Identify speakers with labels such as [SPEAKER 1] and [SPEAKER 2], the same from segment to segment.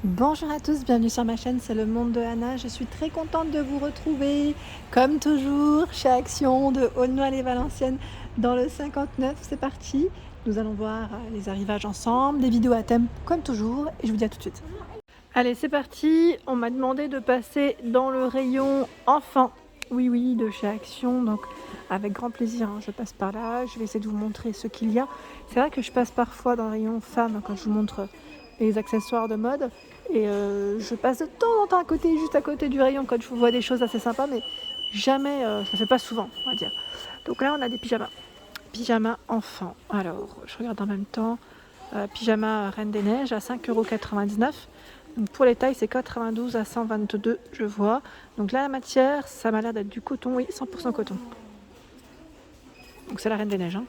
[SPEAKER 1] Bonjour à tous, bienvenue sur ma chaîne, c'est le monde de Anna. Je suis très contente de vous retrouver, comme toujours, chez Action de Aulnoy-les-Valenciennes dans le 59. C'est parti, nous allons voir les arrivages ensemble, des vidéos à thème comme toujours, et je vous dis à tout de suite. Allez, c'est parti, on m'a demandé de passer dans le rayon enfants. Oui, de chez Action, donc avec grand plaisir, je passe par là, je vais essayer de vous montrer ce qu'il y a. C'est vrai que je passe parfois dans le rayon femmes quand je vous montre les accessoires de mode. Et je passe de temps en temps à côté, juste à côté du rayon quand je vois des choses assez sympas, mais jamais, ça fait pas souvent, on va dire. Donc là, on a des pyjamas. Pyjamas enfants. Alors, je regarde en même temps. Pyjama Reine des Neiges à 5,99 €. Donc pour les tailles, c'est 92 à 122, je vois. Donc là, la matière, ça m'a l'air d'être du coton, oui, 100% coton. Donc c'est la Reine des Neiges.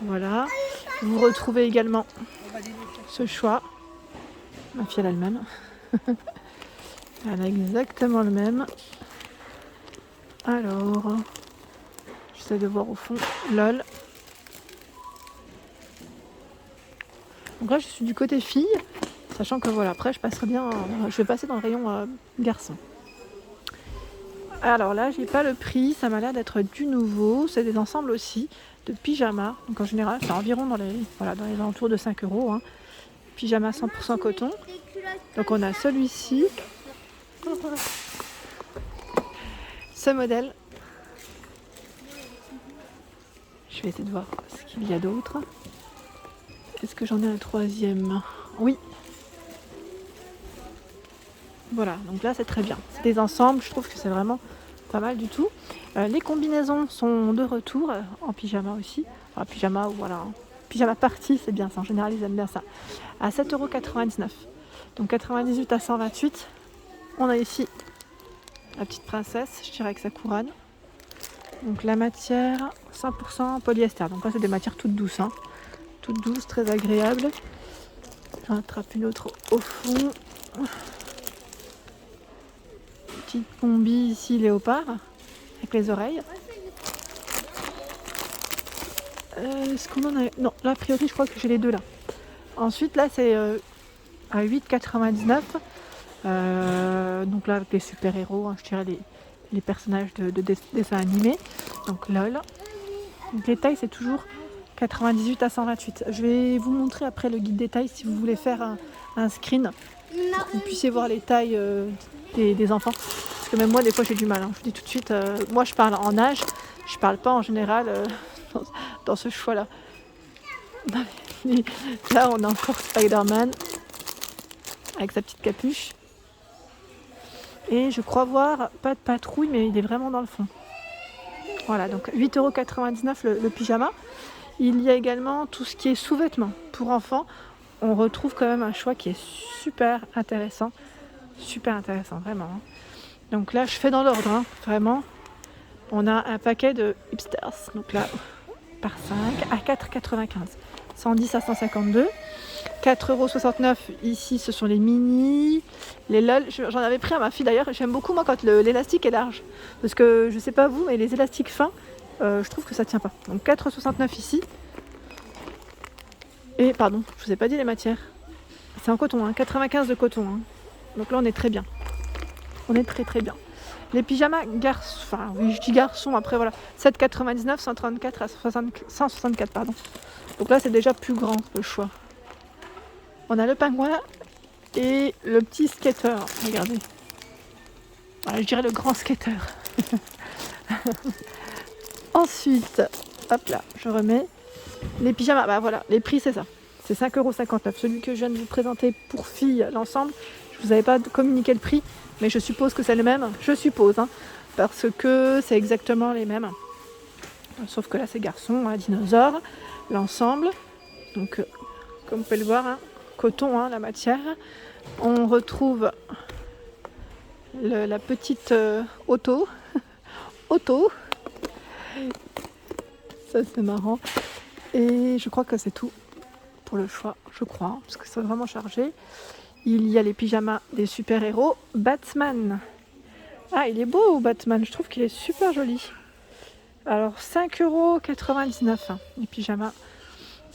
[SPEAKER 1] Voilà. Vous retrouvez également ce choix. Ma fille, elle a le même. Elle a exactement le même. Alors, j'essaie de voir au fond. LOL. Donc là, je suis du côté fille, sachant que voilà, après, je passerai bien. Je vais passer dans le rayon garçon. Alors là, j'ai pas le prix, ça m'a l'air d'être du nouveau. C'est des ensembles aussi de pyjamas. Donc en général, c'est environ dans les alentours de 5 €. Pyjama 100% coton. Donc on a celui-ci. Ce modèle. Je vais essayer de voir ce qu'il y a d'autre. Est-ce que j'en ai un troisième? Oui. Voilà, donc là c'est très bien. C'est des ensembles, je trouve que c'est vraiment pas mal du tout. Les combinaisons sont de retour en pyjama aussi. Enfin, pyjama ou voilà. Pyjama party, c'est bien ça. En général, ils aiment bien ça. À 7,99 €. Donc 98 à 128. On a ici la petite princesse, je dirais avec sa couronne. Donc la matière 100% polyester. Donc là c'est des matières toutes douces. Toutes douces, très agréables. J'en attrape une autre au fond. Petite combi ici léopard avec les oreilles. Est-ce qu'on en a? Non, là a priori je crois que j'ai les deux là. Ensuite là c'est à 8,99 €. Donc là avec les super-héros, je dirais les personnages de dessins animés. Donc LOL. Donc les tailles c'est toujours 98 à 128. Je vais vous montrer après le guide des tailles si vous voulez faire un screen pour que vous puissiez voir les tailles des enfants. Parce que même moi des fois j'ai du mal. Je vous dis tout de suite, moi je parle en âge, je parle pas en général dans ce choix-là. Là on a encore Spider-Man avec sa petite capuche. Et je crois voir pas de patrouille, mais il est vraiment dans le fond. Voilà, donc 8,99 € le pyjama. Il y a également tout ce qui est sous-vêtements pour enfants. On retrouve quand même un choix qui est super intéressant. Super intéressant, vraiment. Donc là, je fais dans l'ordre, vraiment. On a un paquet de hipsters. Donc là, par 5 à 4,95 €. 110 à 152. 4,69 € ici, ce sont les mini. Les LOL, j'en avais pris à ma fille d'ailleurs. J'aime beaucoup moi quand l'élastique est large. Parce que je sais pas vous, mais les élastiques fins, je trouve que ça tient pas. Donc 4,69 € ici. Et pardon, je vous ai pas dit les matières. C'est en coton, 95 de coton. Donc là on est très bien. On est très bien. Les pyjamas garçons, enfin oui je dis garçons, après voilà, 7,99 €, 134 à 164 pardon. Donc là c'est déjà plus grand le choix. On a le pingouin et le petit skater, regardez. Voilà, je dirais le grand skater. Ensuite, hop là, je remets les pyjamas. Bah voilà, les prix c'est ça. C'est 5,59 €. Celui que je viens de vous présenter pour filles, l'ensemble, je vous avais pas communiqué le prix, mais je suppose que c'est le même. Je suppose, parce que c'est exactement les mêmes. Sauf que là c'est garçon, dinosaure, l'ensemble. Donc comme vous pouvez le voir, coton, la matière. On retrouve la petite auto. Ça c'est marrant. Et je crois que c'est tout pour le choix, je crois, parce que c'est vraiment chargé. Il y a les pyjamas des super-héros. Batman. Ah, il est beau Batman, je trouve qu'il est super joli. Alors 5,99 € les pyjamas.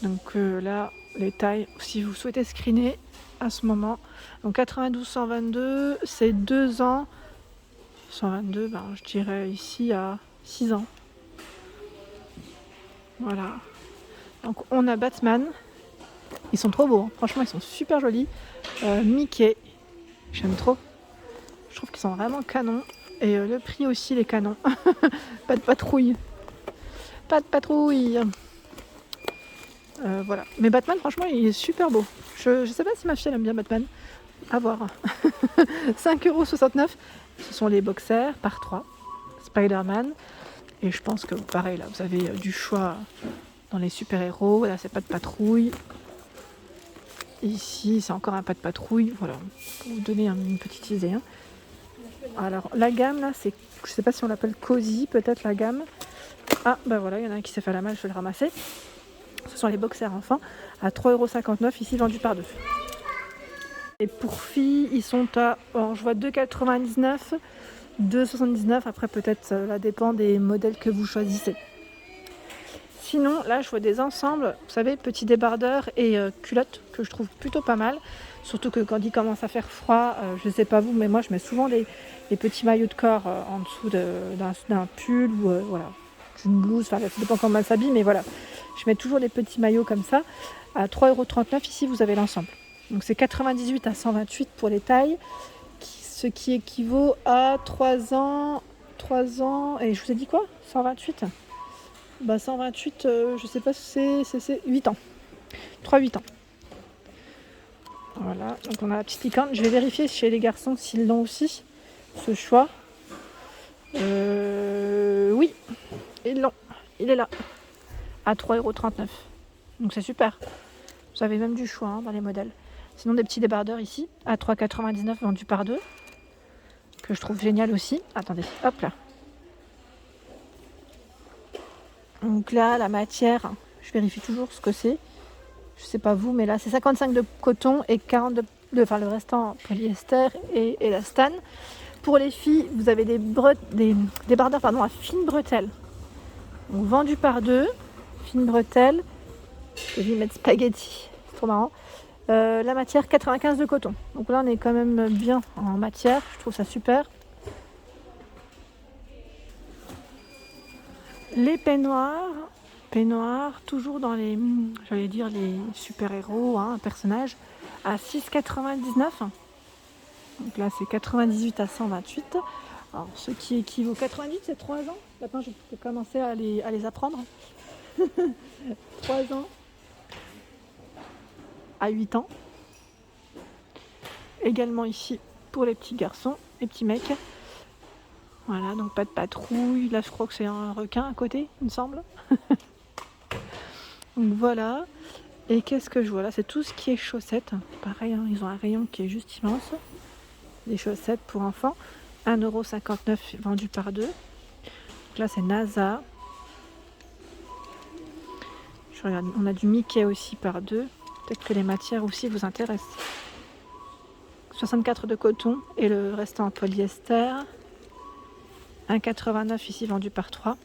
[SPEAKER 1] Donc là, les tailles, si vous souhaitez screener à ce moment. Donc 92, 122, c'est 2 ans. 122, ben, je dirais ici à 6 ans. Voilà. Donc on a Batman. Ils sont trop beaux, hein. Franchement ils sont super jolis. Mickey, j'aime trop. Je trouve qu'ils sont vraiment canons. Et le prix aussi, les canons. Pas de patrouille. Pas de patrouille. Voilà. Mais Batman, franchement, il est super beau. Je sais pas si ma fille elle aime bien Batman. À voir. 5,69 €. Ce sont les boxers par 3. Spider-Man. Et je pense que pareil, là, vous avez du choix dans les super-héros. Là, c'est pas de patrouille. Ici, c'est encore un pas de patrouille. Voilà. Pour vous donner une petite idée. Hein. Alors, la gamme, là, c'est... Je sais pas si on l'appelle Cozy, peut-être la gamme. Ah, ben voilà, il y en a un qui s'est fait la malle, je vais le ramasser. Ce sont les boxers enfants à 3,59 €, ici vendus par 2. Et pour filles, ils sont à, alors je vois 2,99 €, 2,79 €. Après, peut-être, ça dépend des modèles que vous choisissez. Sinon, là, je vois des ensembles, vous savez, petits débardeurs et culottes que je trouve plutôt pas mal. Surtout que quand il commence à faire froid, je ne sais pas vous, mais moi, je mets souvent des petits maillots de corps en dessous d'un pull ou voilà, d'une blouse. Enfin, ça dépend comment elle s'habille, mais voilà. Je mets toujours des petits maillots comme ça. À 3,39 €, ici, vous avez l'ensemble. Donc, c'est 98 à 128 pour les tailles, ce qui équivaut à 3 ans. Et je vous ai dit quoi ? 128 ? Bah 128, je sais pas si c'est 8 ans. 3-8 ans. Voilà, donc on a la petite licorne. Je vais vérifier chez les garçons s'ils l'ont aussi, ce choix. Oui, ils l'ont. Il est là. À 3,39 €. Donc c'est super. Vous avez même du choix hein, dans les modèles. Sinon des petits débardeurs ici, à 3,99 € vendus par 2. Que je trouve génial aussi. Attendez, hop là. Donc là, la matière, je vérifie toujours ce que c'est. Je sais pas vous, mais là, c'est 55 de coton et 40 enfin le restant polyester et élastane. Pour les filles, vous avez des débardeurs à fines bretelles. Donc vendus par 2, fines bretelles. Je vais y mettre spaghetti, c'est trop marrant. La matière 95 de coton. Donc là, on est quand même bien en matière. Je trouve ça super. Les peignoirs, toujours dans les super-héros, hein, personnages, à 6,99 €. Donc là, c'est 98 à 128. Alors, ce qui équivaut 98, c'est 3 ans. Maintenant, je peux commencer à les apprendre. 3 ans à 8 ans. Également ici, pour les petits garçons, les petits mecs. Voilà, donc pas de patrouille. Là, je crois que c'est un requin à côté, il me semble. Donc voilà. Et qu'est-ce que je vois là ? C'est tout ce qui est chaussettes. Pareil, hein, ils ont un rayon qui est juste immense. Des chaussettes pour enfants. 1,59 € vendu par 2. Donc là, c'est NASA. Je regarde, on a du Mickey aussi par 2. Peut-être que les matières aussi vous intéressent. 64 de coton et le restant en polyester. 1,89 € ici vendu par 3.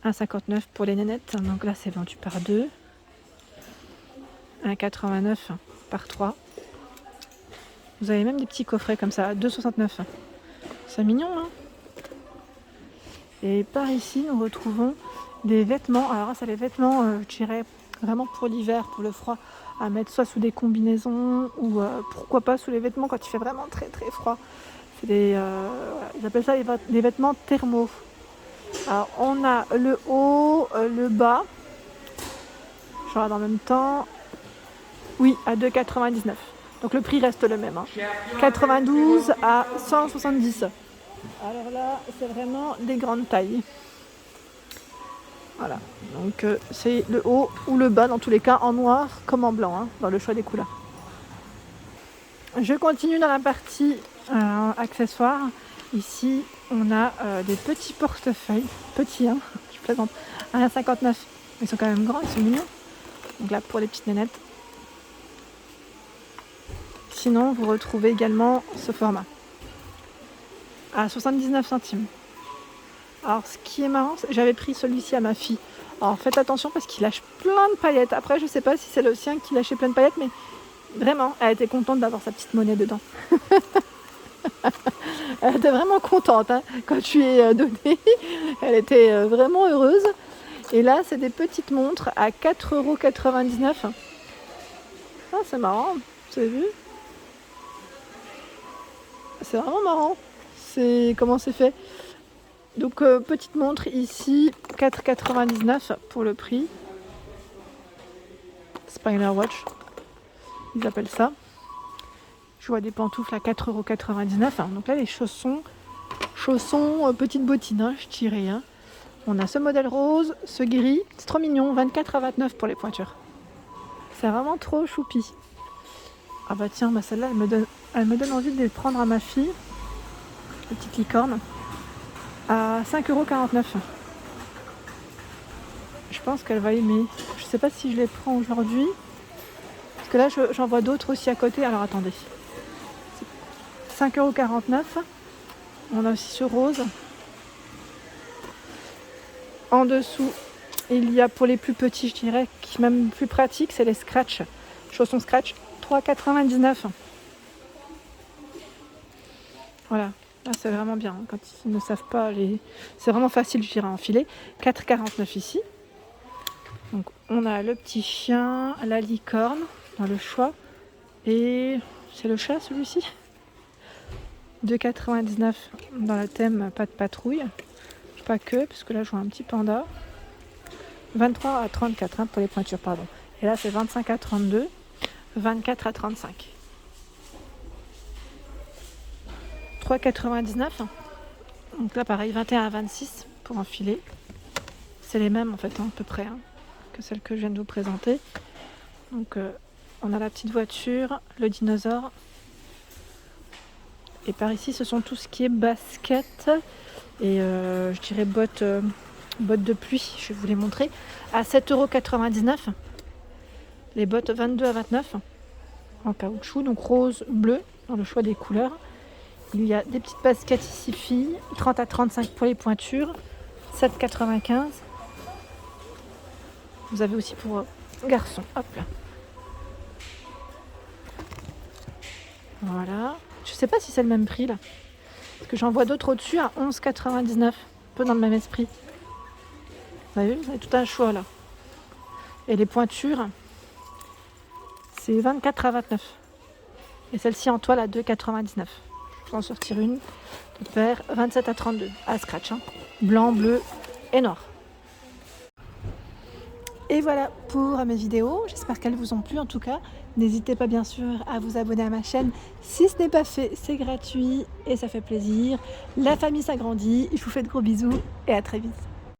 [SPEAKER 1] 1,59 € pour les nénettes. Donc là, c'est vendu par 2. 1,89 € par 3. Vous avez même des petits coffrets comme ça, à 2,69 €. C'est mignon, hein ? Et par ici, nous retrouvons des vêtements. Alors, c'est les vêtements, je dirais, vraiment pour l'hiver, pour le froid, à mettre soit sous des combinaisons ou pourquoi pas sous les vêtements quand il fait vraiment très très froid. C'est voilà, ils appellent ça des vêtements thermaux. Alors, on a le haut, le bas. Je regarde en même temps. Oui, à 2,99 €. Donc le prix reste le même. Hein. 92 à 170. Alors là, c'est vraiment des grandes tailles. Voilà. Donc c'est le haut ou le bas, dans tous les cas, en noir comme en blanc, hein, dans le choix des couleurs. Je continue dans la partie accessoires. Ici, on a des petits portefeuilles. Petits, hein, je plaisante. 1,59 €. Ils sont quand même grands, ils sont mignons. Donc là, pour les petites nénettes. Sinon, vous retrouvez également ce format à 79 centimes. Alors, ce qui est marrant, j'avais pris celui-ci à ma fille Alors faites attention parce qu'il lâche plein de paillettes. Après, je sais pas si c'est le sien qui lâchait plein de paillettes, mais vraiment, elle était contente d'avoir sa petite monnaie dedans. Elle était vraiment contente hein, quand je lui ai donné. Elle était vraiment heureuse. Et là, c'est des petites montres à 4,99 €. Ah, c'est marrant, vous avez vu? C'est vraiment marrant. C'est comment c'est fait. Donc, petite montre ici, 4,99 € pour le prix. Spiner Watch, ils appellent ça. Je vois des pantoufles à 4,99 €. Donc là, les chaussons, petites bottines, hein, je dirais. Hein. On a ce modèle rose, ce gris, c'est trop mignon, 24 à 29 pour les pointures. C'est vraiment trop choupi. Ah bah tiens, bah celle-là, elle me donne envie de les prendre à ma fille, les petites licornes, à 5,49 €. Je pense qu'elle va aimer. Je sais pas si je les prends aujourd'hui, parce que là, j'en vois d'autres aussi à côté. Alors attendez. 5,49 €. On a aussi ce rose. En dessous, il y a pour les plus petits, je dirais, qui même plus pratique, c'est les scratch. Chaussons scratch, 3,99 €. Voilà, là c'est vraiment bien. Quand ils ne savent pas, c'est vraiment facile, je dirais, à enfiler. 4,49 € ici. Donc on a le petit chien, la licorne dans le choix. Et c'est le chat celui-ci. 2,99 € dans le thème pas de patrouille. Pas que, parce que là je vois un petit panda. 23 à 34 hein, pour les pointures, pardon. Et là c'est 25 à 32, 24 à 35. 3,99 €. Donc là pareil, 21 à 26 pour enfiler. C'est les mêmes en fait, hein, à peu près, hein, que celles que je viens de vous présenter. Donc on a la petite voiture, le dinosaure. Et par ici ce sont tout ce qui est basket. Et je dirais bottes de pluie, je vais vous les montrer, à 7,99 €. Les bottes 22 à 29 en caoutchouc, donc rose, bleu, dans le choix des couleurs. Il y a des petites baskets ici filles, 30 à 35 pour les pointures, 7,95 €. Vous avez aussi pour garçons, hop là. Voilà, je sais pas si c'est le même prix là. Parce que j'en vois d'autres au-dessus à 11,99 €, un peu dans le même esprit. Vous avez vu, vous avez tout un choix là. Et les pointures, c'est 24 à 29. Et celle-ci en toile à 2,99 €. Je vais en sortir une de paire, 27 à 32 à scratch. Hein. Blanc, bleu et noir. Et voilà pour mes vidéos, j'espère qu'elles vous ont plu en tout cas. N'hésitez pas bien sûr à vous abonner à ma chaîne. Si ce n'est pas fait, c'est gratuit et ça fait plaisir. La famille s'agrandit. Je vous fais de gros bisous et à très vite.